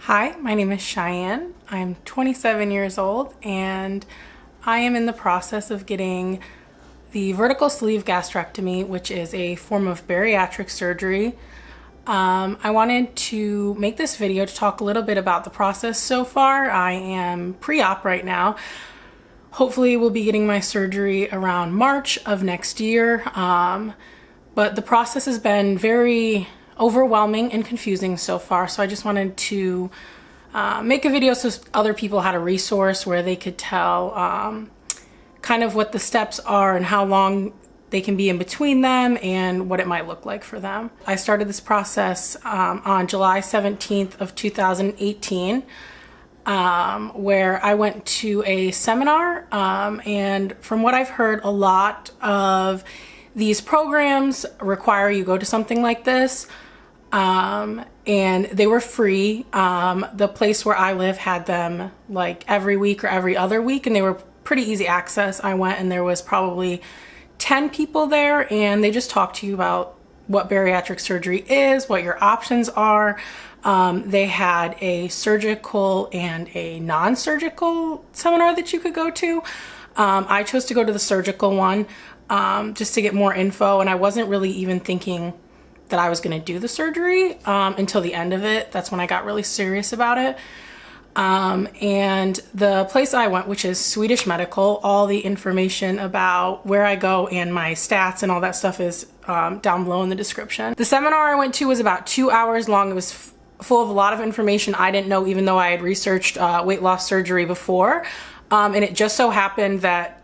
Hi, my name is Cheyenne. I'm 27 years old and I am in the process of getting the vertical sleeve gastrectomy, which is a form of bariatric surgery. I wanted to make this video to talk a little bit about the process so far. I am pre-op right now. Hopefully we'll be getting my surgery around March of next year. But the process has been very overwhelming and confusing so far, so I just wanted to make a video so other people had a resource where they could tell kind of what the steps are and how long they can be in between them and what it might look like for them. I started this process on July 17th of 2018 where I went to a seminar, and from what I've heard, a lot of these programs require you go to something like this. And they were free. The place where I live had them like every week or every other week, and they were pretty easy access. I went and there was probably 10 people there, and they just talked to you about what bariatric surgery is, what your options are. They had a surgical and a non-surgical seminar that you could go to. I chose to go to the surgical one just to get more info, and I wasn't really even thinking that I was going to do the surgery until the end of it. That's when I got really serious about it. And the place I went, which is Swedish Medical, all the information about where I go and my stats and all that stuff is down below in the description. The seminar I went to was about 2 hours long. It was full of a lot of information I didn't know, even though I had researched weight loss surgery before. And it just so happened that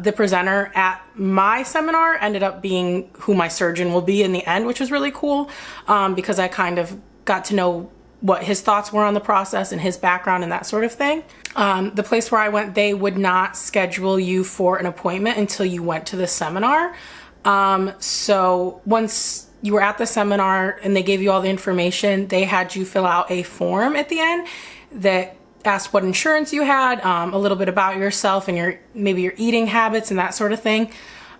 the presenter at my seminar ended up being who my surgeon will be in the end, which was really cool because I kind of got to know what his thoughts were on the process and his background and that sort of thing. The place where I went, they would not schedule you for an appointment until you went to the seminar. So once you were at the seminar and they gave you all the information, they had you fill out a form at the end that asked what insurance you had, a little bit about yourself and maybe your eating habits and that sort of thing.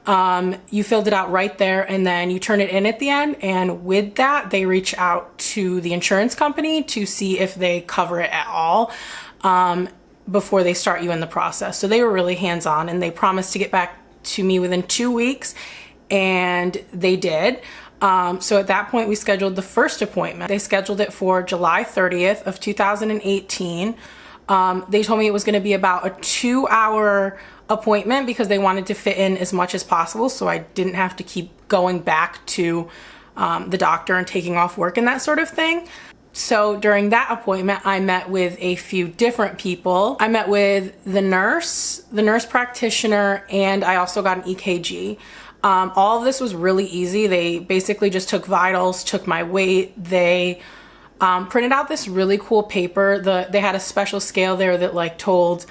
You filled it out right there, and then you turn it in at the end, and with that they reach out to the insurance company to see if they cover it at all before they start you in the process. So they were really hands-on, and they promised to get back to me within 2 weeks, and they did. So at that point we scheduled the first appointment. They scheduled it for July 30th of 2018. They told me it was going to be about a 2-hour appointment because they wanted to fit in as much as possible, so I didn't have to keep going back to the doctor and taking off work and that sort of thing. So during that appointment, I met with a few different people. I met with the nurse practitioner, and I also got an EKG. All of this was really easy. They basically just took vitals, took my weight. They printed out this really cool paper. They had a special scale there that like told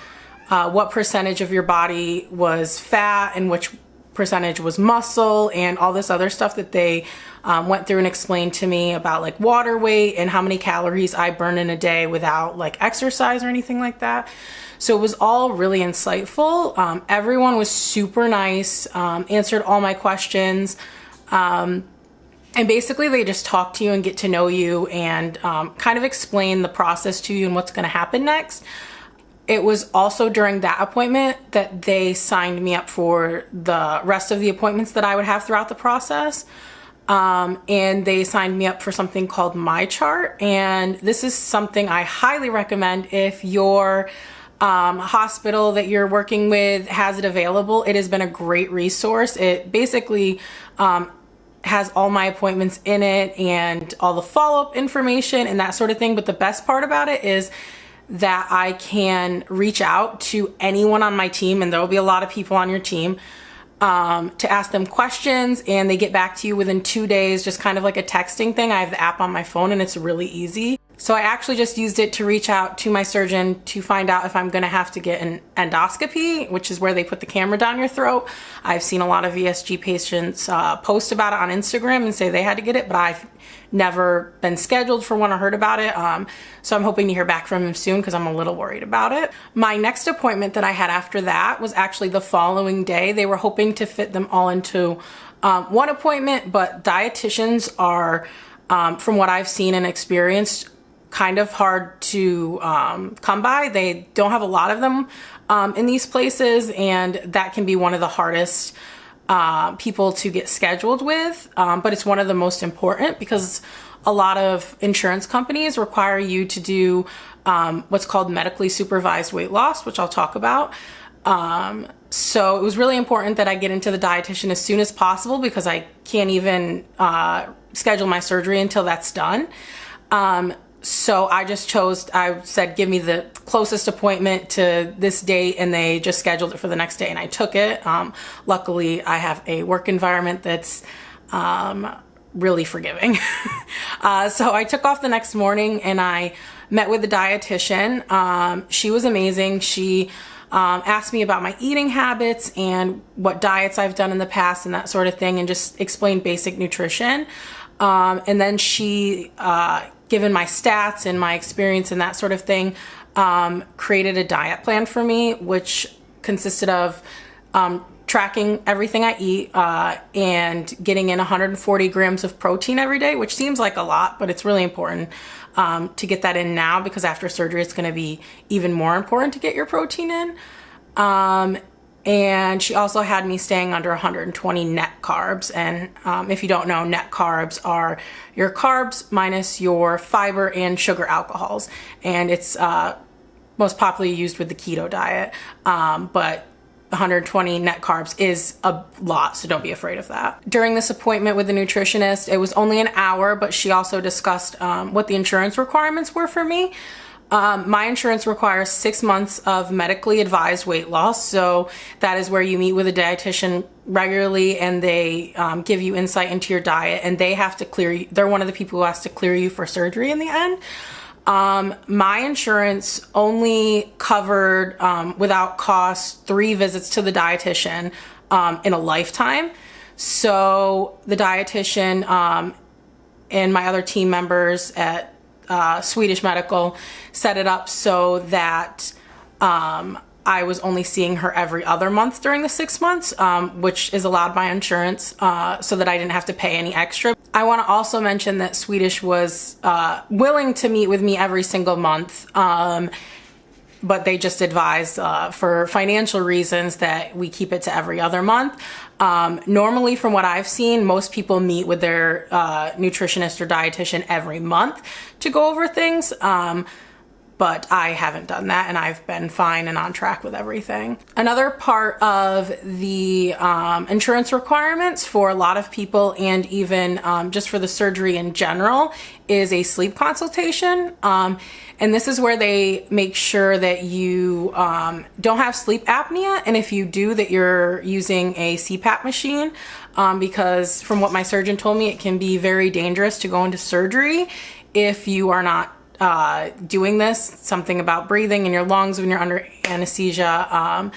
what percentage of your body was fat and which percentage was muscle and all this other stuff that they went through and explained to me about like water weight and how many calories I burn in a day without like exercise or anything like that. So it was all really insightful. Everyone was super nice, answered all my questions. And basically they just talk to you and get to know you and kind of explain the process to you and what's going to happen next. It was also during that appointment that they signed me up for the rest of the appointments that I would have throughout the process. And they signed me up for something called My Chart. And this is something I highly recommend if your hospital that you're working with has it available. It has been a great resource. It basically has all my appointments in it and all the follow-up information and that sort of thing. But the best part about it is that I can reach out to anyone on my team, and there will be a lot of people on your team, to ask them questions, and they get back to you within 2 days, just kind of like a texting thing. I have the app on my phone and it's really easy. So I actually just used it to reach out to my surgeon to find out if I'm gonna have to get an endoscopy, which is where they put the camera down your throat. I've seen a lot of VSG patients post about it on Instagram and say they had to get it, but I've never been scheduled for one or heard about it. So I'm hoping to hear back from him soon because I'm a little worried about it. My next appointment that I had after that was actually the following day. They were hoping to fit them all into one appointment, but dietitians are, from what I've seen and experienced, kind of hard to come by. They don't have a lot of them in these places, and that can be one of the hardest people to get scheduled with, but it's one of the most important because a lot of insurance companies require you to do what's called medically supervised weight loss, which I'll talk about. So it was really important that I get into the dietitian as soon as possible because I can't even schedule my surgery until that's done. So I said, give me the closest appointment to this date, and they just scheduled it for the next day, and I took it. Luckily, I have a work environment that's really forgiving. So I took off the next morning and I met with the dietitian. She was amazing. She asked me about my eating habits and what diets I've done in the past and that sort of thing, and just explained basic nutrition. And then she, given my stats and my experience and that sort of thing, created a diet plan for me, which consisted of tracking everything I eat and getting in 140 grams of protein every day, which seems like a lot, but it's really important to get that in now because after surgery it's going to be even more important to get your protein in. And she also had me staying under 120 net carbs. And if you don't know, net carbs are your carbs minus your fiber and sugar alcohols. And it's most popularly used with the keto diet. But 120 net carbs is a lot, so don't be afraid of that. During this appointment with the nutritionist, it was only an hour, but she also discussed what the insurance requirements were for me. My insurance requires 6 months of medically advised weight loss. So that is where you meet with a dietitian regularly and they give you insight into your diet, and they have to clear you. They're one of the people who has to clear you for surgery in the end. My insurance only covered, without cost, 3 visits to the dietitian in a lifetime. So the dietitian and my other team members at Swedish Medical set it up so that I was only seeing her every other month during the 6 months, which is allowed by insurance, so that I didn't have to pay any extra. I want to also mention that Swedish was willing to meet with me every single month, but they just advised for financial reasons that we keep it to every other month. Normally, from what I've seen, most people meet with their nutritionist or dietitian every month to go over things, but I haven't done that, and I've been fine and on track with everything. Another part of the insurance requirements for a lot of people, and even just for the surgery in general, is a sleep consultation. And this is where they make sure that you don't have sleep apnea, and if you do, that you're using a CPAP machine, because from what my surgeon told me, it can be very dangerous to go into surgery if you are not doing this, something about breathing in your lungs when you're under anesthesia.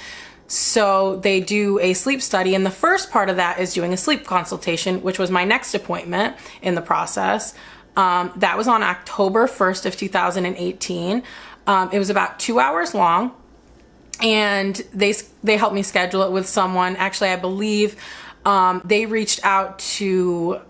So they do a sleep study, and the first part of that is doing a sleep consultation, which was my next appointment in the process. That was on October 1st of 2018. It was about 2 hours long, and they helped me schedule it with someone. Actually, I believe they reached out to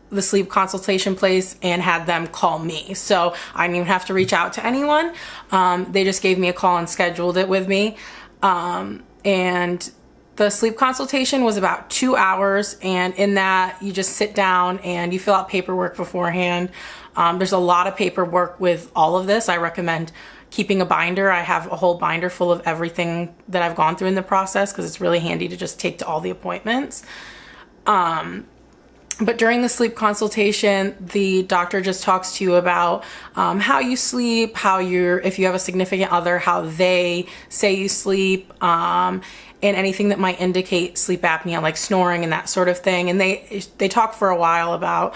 the sleep consultation place and had them call me. So I didn't even have to reach out to anyone. They just gave me a call and scheduled it with me. And the sleep consultation was about 2 hours, and in that you just sit down and you fill out paperwork beforehand. There's a lot of paperwork with all of this. I recommend keeping a binder. I have a whole binder full of everything that I've gone through in the process because it's really handy to just take to all the appointments. But during the sleep consultation, the doctor just talks to you about how you sleep, if you have a significant other, how they say you sleep, and anything that might indicate sleep apnea, like snoring and that sort of thing. And they talk for a while about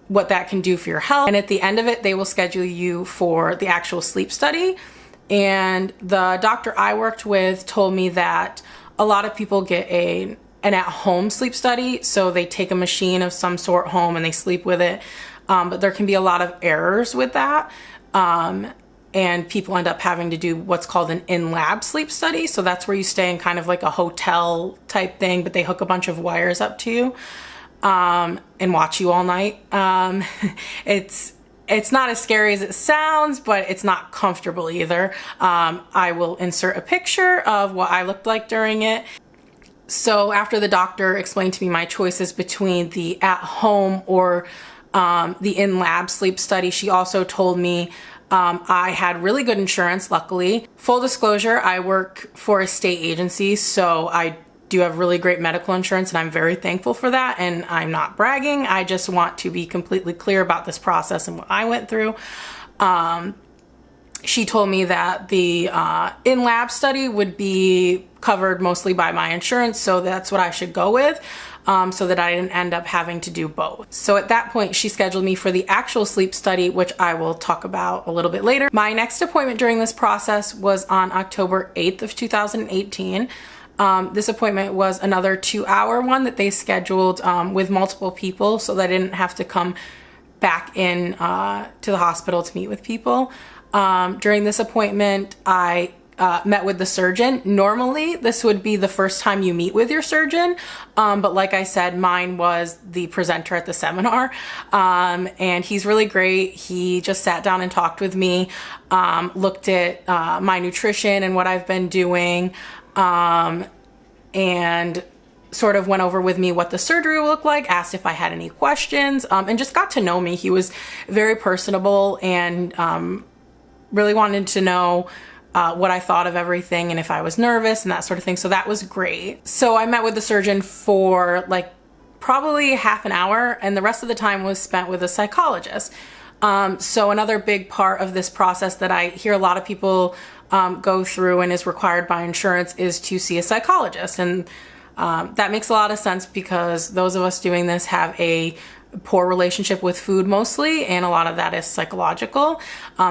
what that can do for your health. And at the end of it, they will schedule you for the actual sleep study. And the doctor I worked with told me that a lot of people get an at-home sleep study, so they take a machine of some sort home and they sleep with it, but there can be a lot of errors with that, and people end up having to do what's called an in-lab sleep study. So that's where you stay in kind of like a hotel type thing, but they hook a bunch of wires up to you and watch you all night. It's It's not as scary as it sounds, but it's not comfortable either. I will insert a picture of what I looked like during it. So after the doctor explained to me my choices between the at-home or the in-lab sleep study, she also told me I had really good insurance, luckily. Full disclosure, I work for a state agency, so I do have really great medical insurance, and I'm very thankful for that, and I'm not bragging. I just want to be completely clear about this process and what I went through. She told me that the in-lab study would be covered mostly by my insurance, so that's what I should go with, so that I didn't end up having to do both. So at that point, she scheduled me for the actual sleep study, which I will talk about a little bit later. My next appointment during this process was on October 8th of 2018. This appointment was another 2-hour one that they scheduled with multiple people, so that I didn't have to come back in to the hospital to meet with people. During this appointment, I met with the surgeon. Normally, this would be the first time you meet with your surgeon, but like I said, mine was the presenter at the seminar, and he's really great. He just sat down and talked with me, looked at my nutrition and what I've been doing, and sort of went over with me what the surgery would look like, asked if I had any questions, and just got to know me. He was very personable and really wanted to know what I thought of everything and if I was nervous and that sort of thing. So that was great. So I met with the surgeon for like probably half an hour, and the rest of the time was spent with a psychologist. So another big part of this process that I hear a lot of people go through and is required by insurance is to see a psychologist. And that makes a lot of sense because those of us doing this have a poor relationship with food mostly, and a lot of that is psychological.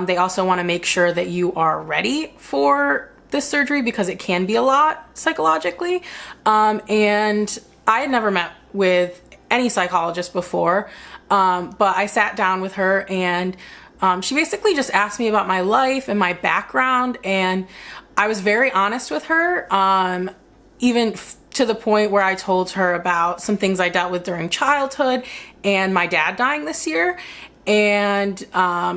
They also want to make sure that you are ready for this surgery because it can be a lot psychologically. And I had never met with any psychologist before, but I sat down with her, and she basically just asked me about my life and my background, and I was very honest with her, even to the point where I told her about some things I dealt with during childhood and my dad dying this year. And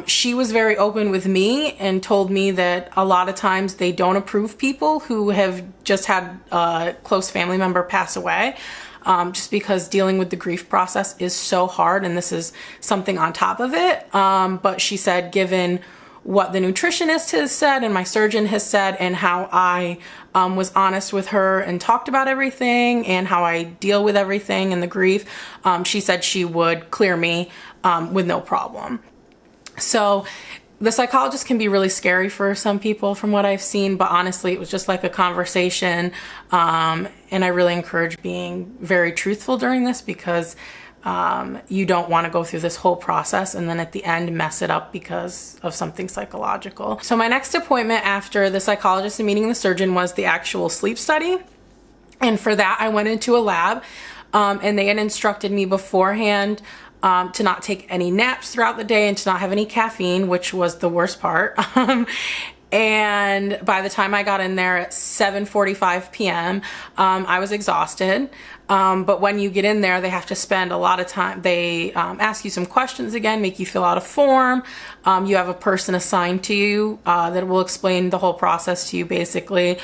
she was very open with me and told me that a lot of times they don't approve people who have just had a close family member pass away, just because dealing with the grief process is so hard, and this is something on top of it. But she said, given what the nutritionist has said and my surgeon has said, and how I was honest with her and talked about everything and how I deal with everything and the grief, she said she would clear me with no problem. So the psychologist can be really scary for some people from what I've seen, but honestly, it was just like a conversation. And I really encourage being very truthful during this, because you don't want to go through this whole process and then at the end mess it up because of something psychological. So my next appointment after the psychologist and meeting the surgeon was the actual sleep study. And for that, I went into a lab, and they had instructed me beforehand to not take any naps throughout the day and to not have any caffeine, which was the worst part. And by the time I got in there at 7:45 p.m., I was exhausted. But when you get in there, they have to spend a lot of time. They ask you some questions again, make you fill out a form. You have a person assigned to you that will explain the whole process to you, basically.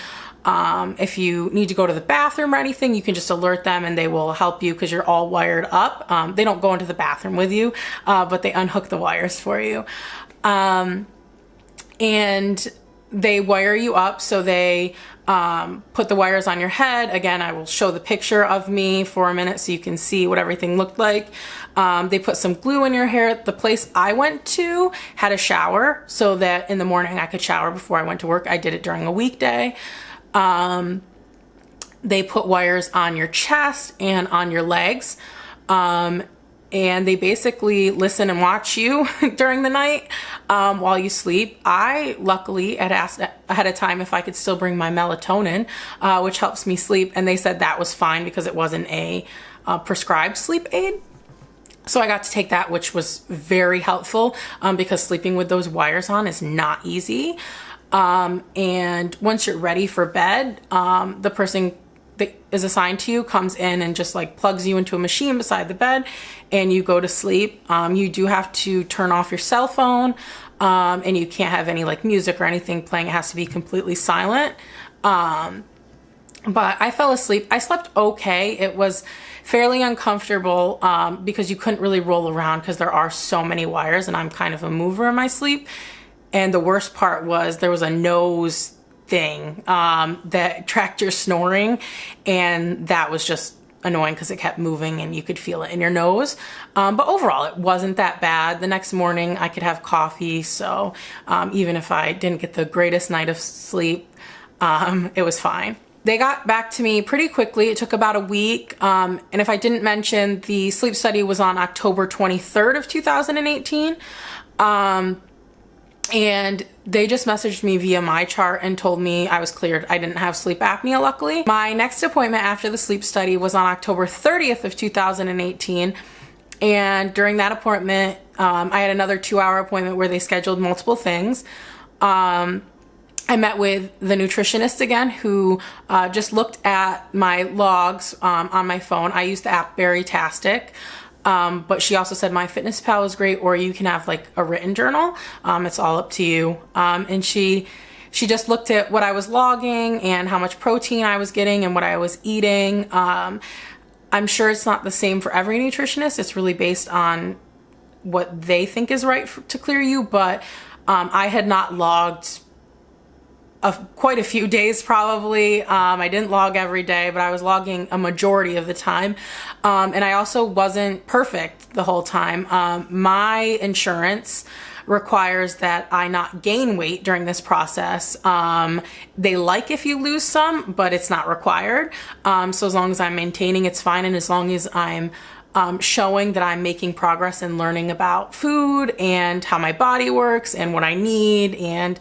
If you need to go to the bathroom or anything, you can just alert them and they will help you because you're all wired up. They don't go into the bathroom with you, but they unhook the wires for you. And they wire you up, so they put the wires on your head. Again, I will show the picture of me for a minute so you can see what everything looked like. They put some glue in your hair. The place I went to had a shower so that in the morning I could shower before I went to work. I did it during a weekday. They put wires on your chest and on your legs. And they basically listen and watch you during the night while you sleep. I luckily had asked ahead of time if I could still bring my melatonin, which helps me sleep, and they said that was fine because it wasn't a prescribed sleep aid. So I got to take that, which was very helpful because sleeping with those wires on is not easy. And once you're ready for bed, the person that is assigned to you comes in and just like plugs you into a machine beside the bed and you go to sleep. You do have to turn off your cell phone, and you can't have any like music or anything playing. It has to be completely silent. But I fell asleep. I slept okay. It was fairly uncomfortable because you couldn't really roll around because there are so many wires, and I'm kind of a mover in my sleep. And the worst part was there was a nose thing that tracked your snoring, and that was just annoying because it kept moving and you could feel it in your nose. But overall, it wasn't that bad. The next morning I could have coffee, so even if I didn't get the greatest night of sleep, it was fine. They got back to me pretty quickly. It took about a week. And if I didn't mention, the sleep study was on October 23rd of 2018. And they just messaged me via my chart and told me I was cleared. I didn't have sleep apnea, luckily. My next appointment after the sleep study was on October 30th of 2018. And during that appointment, I had another 2-hour appointment where they scheduled multiple things. I met with the nutritionist again, who just looked at my logs on my phone. I use the app Berrytastic. But she also said MyFitnessPal is great, or you can have like a written journal. It's all up to you. And she just looked at what I was logging and how much protein I was getting and what I was eating. I'm sure it's not the same for every nutritionist. It's really based on what they think is right to clear you. But I had not logged quite a few days probably. I didn't log every day, but I was logging a majority of the time. And I also wasn't perfect the whole time. My insurance requires that I not gain weight during this process. They like if you lose some, but it's not required. So as long as I'm maintaining, it's fine. And as long as I'm showing that I'm making progress in learning about food and how my body works and what I need, and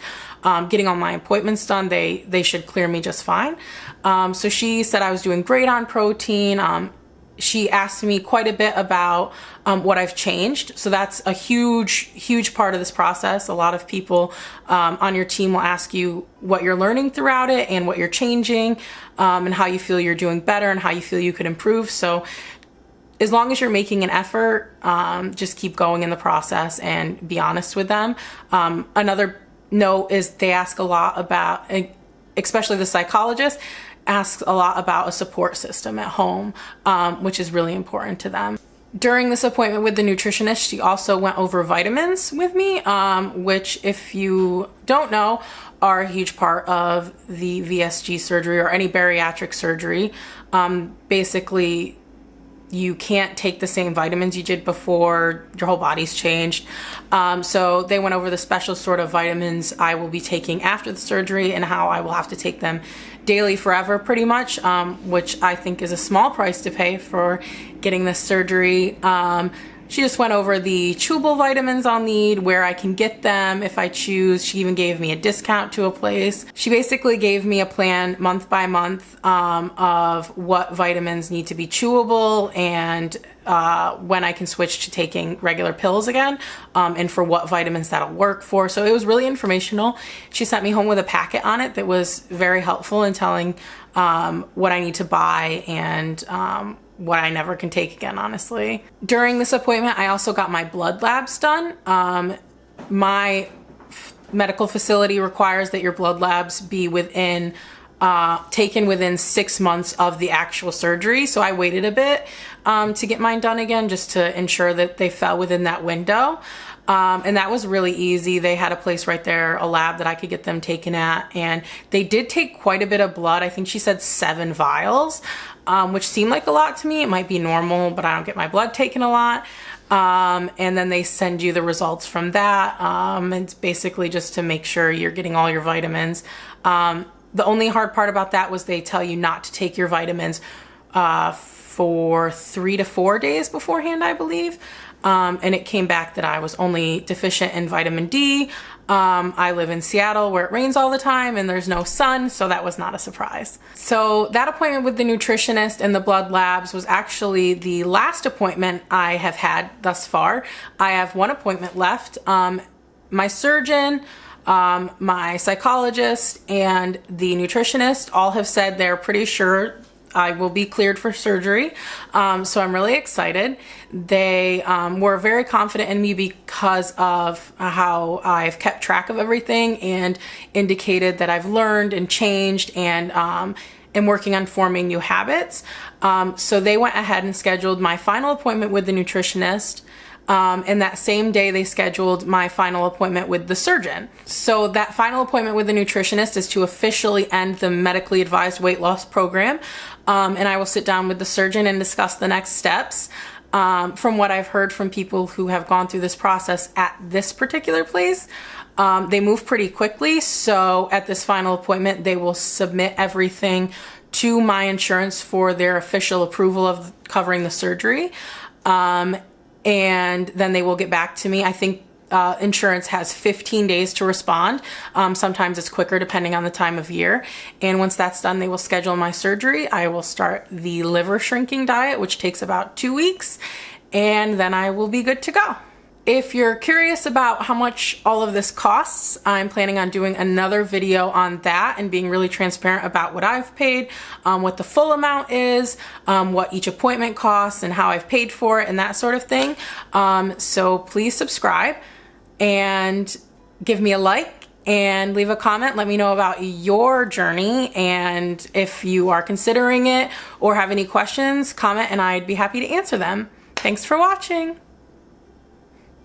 getting all my appointments done, they should clear me just fine. So she said I was doing great on protein. She asked me quite a bit about what I've changed. So that's a huge part of this process. A lot of people on your team will ask you what you're learning throughout it and what you're changing, and how you feel you're doing better and how you feel you could improve. So as long as you're making an effort, just keep going in the process and be honest with them. Another note is they ask a lot about, especially the psychologist, asks a lot about a support system at home, which is really important to them. During this appointment with the nutritionist, she also went over vitamins with me, which, if you don't know, are a huge part of the VSG surgery or any bariatric surgery. Basically, you can't take the same vitamins you did before. Your whole body's changed. So they went over the special sort of vitamins I will be taking after the surgery and how I will have to take them daily forever, pretty much, which I think is a small price to pay for getting this surgery. She just went over the chewable vitamins I'll need, where I can get them if I choose. She even gave me a discount to a place. She basically gave me a plan month by month of what vitamins need to be chewable and when I can switch to taking regular pills again, and for what vitamins that'll work for. So it was really informational. She sent me home with a packet on it that was very helpful in telling what I need to buy and what I never can take again, honestly. During this appointment, I also got my blood labs done. My medical facility requires that your blood labs be taken within 6 months of the actual surgery. So I waited a bit to get mine done again, just to ensure that they fell within that window. And that was really easy. They had a place right there, a lab that I could get them taken at. And they did take quite a bit of blood. I think she said 7 vials, which seemed like a lot to me. It might be normal, but I don't get my blood taken a lot. And then they send you the results from that. It's basically just to make sure you're getting all your vitamins. The only hard part about that was they tell you not to take your vitamins for 3 to 4 days beforehand, I believe. And it came back that I was only deficient in vitamin D. I live in Seattle where it rains all the time and there's no sun, so that was not a surprise. So that appointment with the nutritionist and the blood labs was actually the last appointment I have had thus far. I have 1 appointment left. My surgeon, my psychologist, and the nutritionist all have said they're pretty sure I will be cleared for surgery. So I'm really excited. They were very confident in me because of how I've kept track of everything and indicated that I've learned and changed and am working on forming new habits. So they went ahead and scheduled my final appointment with the nutritionist. And that same day they scheduled my final appointment with the surgeon. So that final appointment with the nutritionist is to officially end the medically advised weight loss program. And I will sit down with the surgeon and discuss the next steps. From what I've heard from people who have gone through this process at this particular place, they move pretty quickly. So at this final appointment, they will submit everything to my insurance for their official approval of covering the surgery. And then they will get back to me. I think insurance has 15 days to respond. Sometimes it's quicker depending on the time of year. And once that's done, they will schedule my surgery. I will start the liver shrinking diet, which takes about 2 weeks, and then I will be good to go. If you're curious about how much all of this costs, I'm planning on doing another video on that and being really transparent about what I've paid, what the full amount is, what each appointment costs and how I've paid for it and that sort of thing. So please subscribe and give me a like and leave a comment. Let me know about your journey, and if you are considering it or have any questions, comment and I'd be happy to answer them. Thanks for watching.